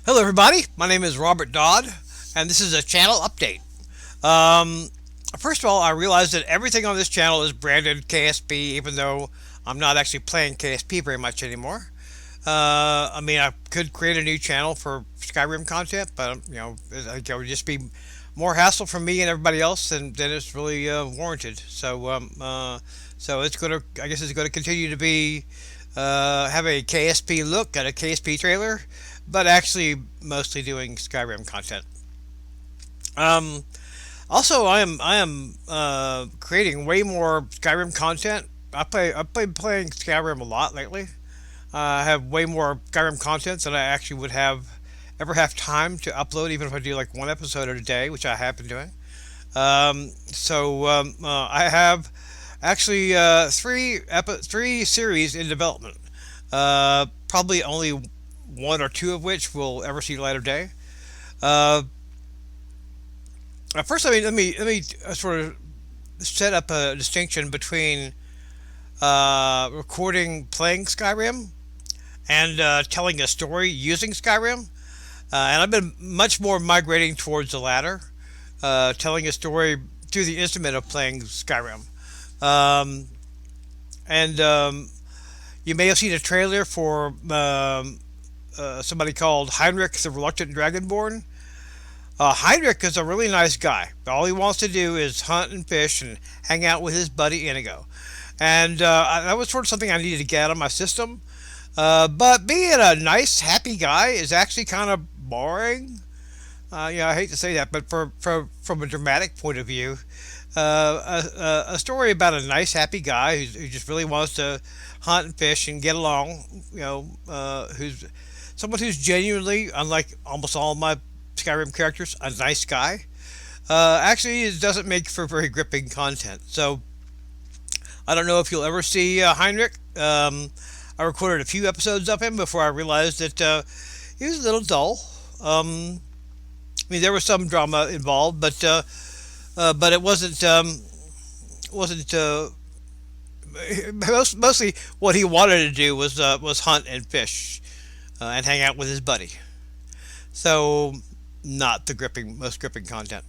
Hello, everybody. My name is Robert Dodd, and this is a channel update. Um, First of all, I realize that everything on this channel is branded KSP, even though I'm not actually playing KSP very much anymore. I could create a new channel for Skyrim content, but it would just be more hassle for me and everybody else than it's really warranted. So it's gonna, I guess, it's gonna continue to be have a KSP look at a KSP trailer, but actually mostly doing Skyrim content. Um, Also, I am creating way more Skyrim content. I've been playing Skyrim a lot lately. I have way more Skyrim content than I actually would have time to upload, even if I do like one episode a day, which I have been doing. I have actually three series in development. Probably only one or two of which will ever see the light of day. Uh, First, let me sort of set up a distinction between recording playing Skyrim and telling a story using Skyrim. And I've been much more migrating towards the latter, telling a story through the instrument of playing Skyrim. Um, and You may have seen a trailer for somebody called Heinrich the Reluctant Dragonborn. Heinrich is a really nice guy. All he wants to do is hunt and fish and hang out with his buddy Inigo. And that was sort of something I needed to get out of my system. But being a nice, happy guy is actually kind of boring. I hate to say that, but from a dramatic point of view, a story about a nice, happy guy who just really wants to hunt and fish and get along, who's someone who's genuinely, unlike almost all of my Skyrim characters, a nice guy. Actually, it doesn't make for very gripping content. So I don't know if you'll ever see Heinrich. I recorded a few episodes of him before I realized that he was a little dull. There was some drama involved, but it wasn't mostly what he wanted to do was hunt and fish and hang out with his buddy. So not the most gripping content.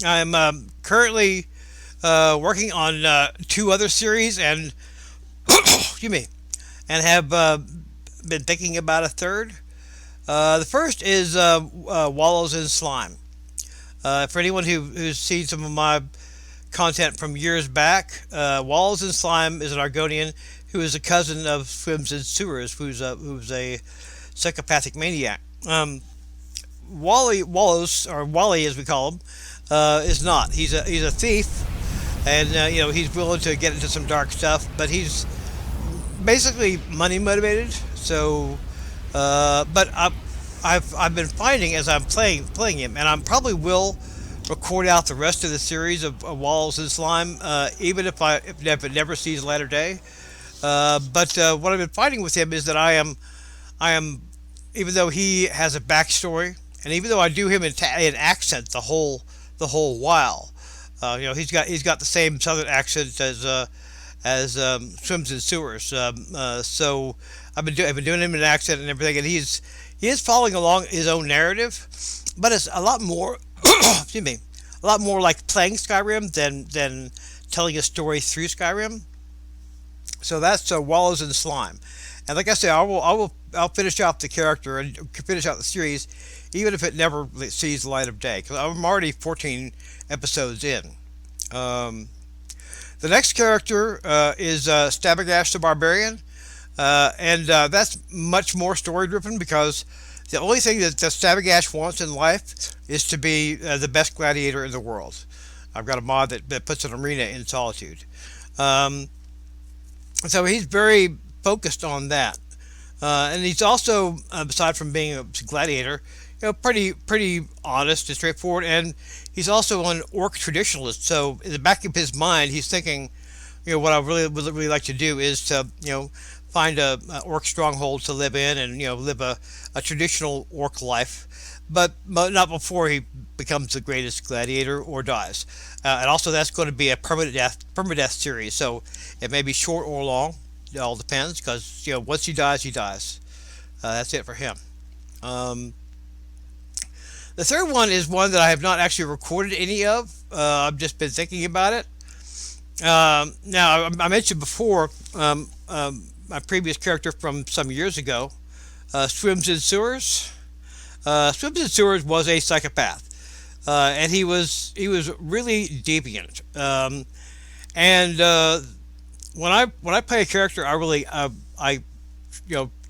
I'm currently working on two other series and excuse me, and have been thinking about a third. The first is Wallows-in-Slime. For anyone who's seen some of my content from years back, Wallows-in-Slime is an Argonian who is a cousin of Swims in Sewers, who's a psychopathic maniac. Wallows, or Wally as we call him, is not. He's a thief, and he's willing to get into some dark stuff, but he's basically money motivated. But I've been finding as I'm playing him, and I probably will record out the rest of the series of Walls and Slime, even if it never sees the light of day. But What I've been finding with him is that I am, even though he has a backstory, and even though I do him in accent the whole while, he's got the same southern accent as Swims in Sewers. So I've been doing him in accent and everything, and he is following along his own narrative, but it's a lot more excuse me, a lot more like playing Skyrim than telling a story through Skyrim. So that's Wallows and Slime. And like I said, I'll finish out the character and finish out the series, even if it never sees the light of day, because I'm already 14 episodes in. Um, the next character is Stabagash the Barbarian, and that's much more story driven because the only thing that Stabagash wants in life is to be the best gladiator in the world. I've got a mod that puts an arena in Solitude. Um, so he's very focused on that. And he's also, aside from being a gladiator, pretty honest and straightforward. And he's also an orc traditionalist. So in the back of his mind, he's thinking, what I really would really like to do is to, find a orc stronghold to live in and live a traditional orc life, but not before he becomes the greatest gladiator or dies. And also, that's going to be a permadeath series, so it may be short or long. It all depends because once he dies, he dies. That's it for him. Um, the third one is one that I have not actually recorded any of. I've just been thinking about it. Now, I mentioned before my previous character from some years ago, Swims in Sewers. Swims in Sewers was a psychopath, and he was really deviant. And when I play a character, I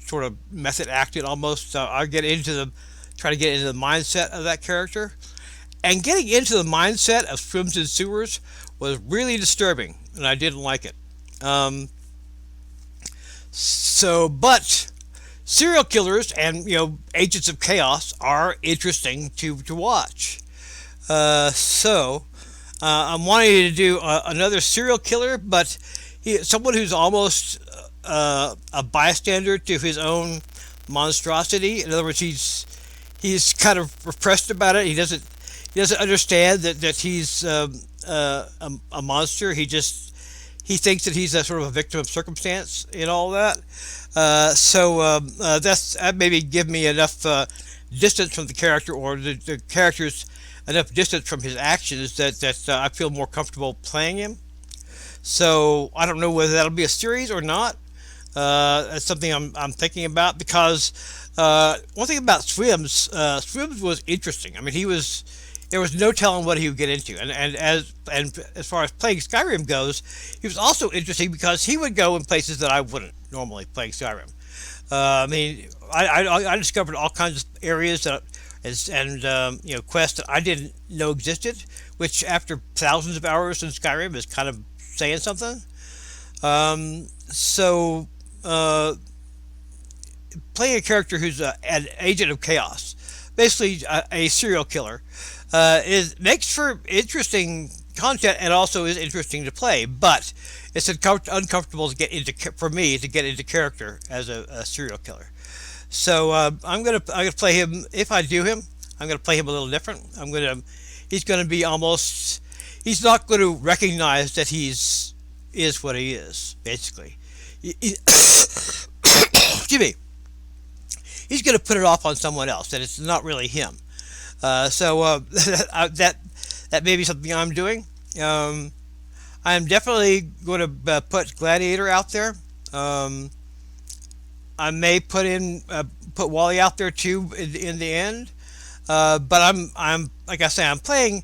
sort of method act it almost. I get into the try to get into the mindset of that character, and getting into the mindset of Swims and Sewers was really disturbing, and I didn't like it. Um, but serial killers and agents of chaos are interesting to watch. I'm wanting to do another serial killer, but someone who's almost a bystander to his own monstrosity. In other words, he's kind of repressed about it. He doesn't understand that he's a monster. He thinks that he's a sort of a victim of circumstance and all that. That maybe give me enough distance from the character, or the character's enough distance from his actions that I feel more comfortable playing him. So I don't know whether that'll be a series or not. That's something I'm thinking about, because one thing about Swims was interesting. I mean, there was no telling what he would get into, and as far as playing Skyrim goes, he was also interesting because he would go in places that I wouldn't normally playing Skyrim. I mean, I discovered all kinds of areas and quests that I didn't know existed, which after thousands of hours in Skyrim is kind of saying something. So playing a character who's an agent of chaos, basically a serial killer, is makes for interesting content and also is interesting to play. But it's uncomfortable to get into for me to get into character as a serial killer. So I'm gonna play him. If I do him, I'm gonna play him a little different. He's gonna be almost. He's not going to recognize that is what he is. Basically, excuse me. He's going to put it off on someone else, that it's not really him. That may be something I'm doing. I'm definitely going to put Gladiator out there. I may put Wally out there too in the end. But I'm like I say, I'm playing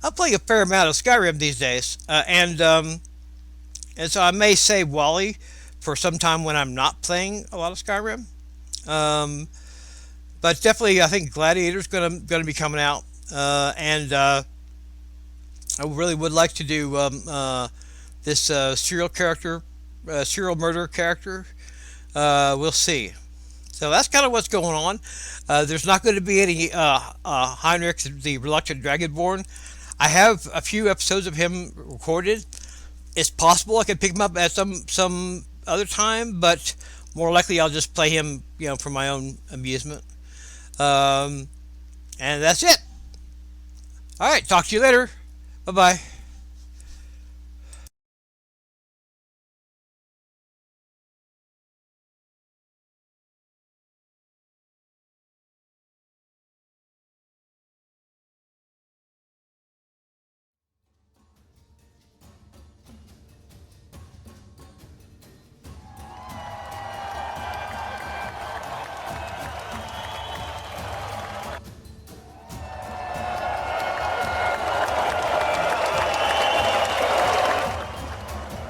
a fair amount of Skyrim these days, and so I may save Wally for some time when I'm not playing a lot of Skyrim. Um, but definitely, I think Gladiator's gonna be coming out, and I really would like to do this serial murder character. We'll see. So that's kind of what's going on. There's not going to be any Heinrich the Reluctant Dragonborn. I have a few episodes of him recorded. It's possible I could pick him up at some other time, but more likely I'll just play him, for my own amusement. Um, and that's it. All right, talk to you later. Bye bye.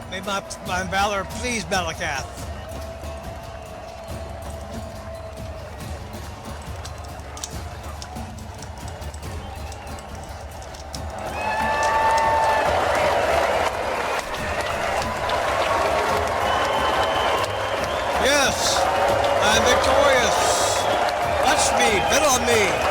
May my valor please Bellicath. Yes, I am victorious. Watch me, bet on me.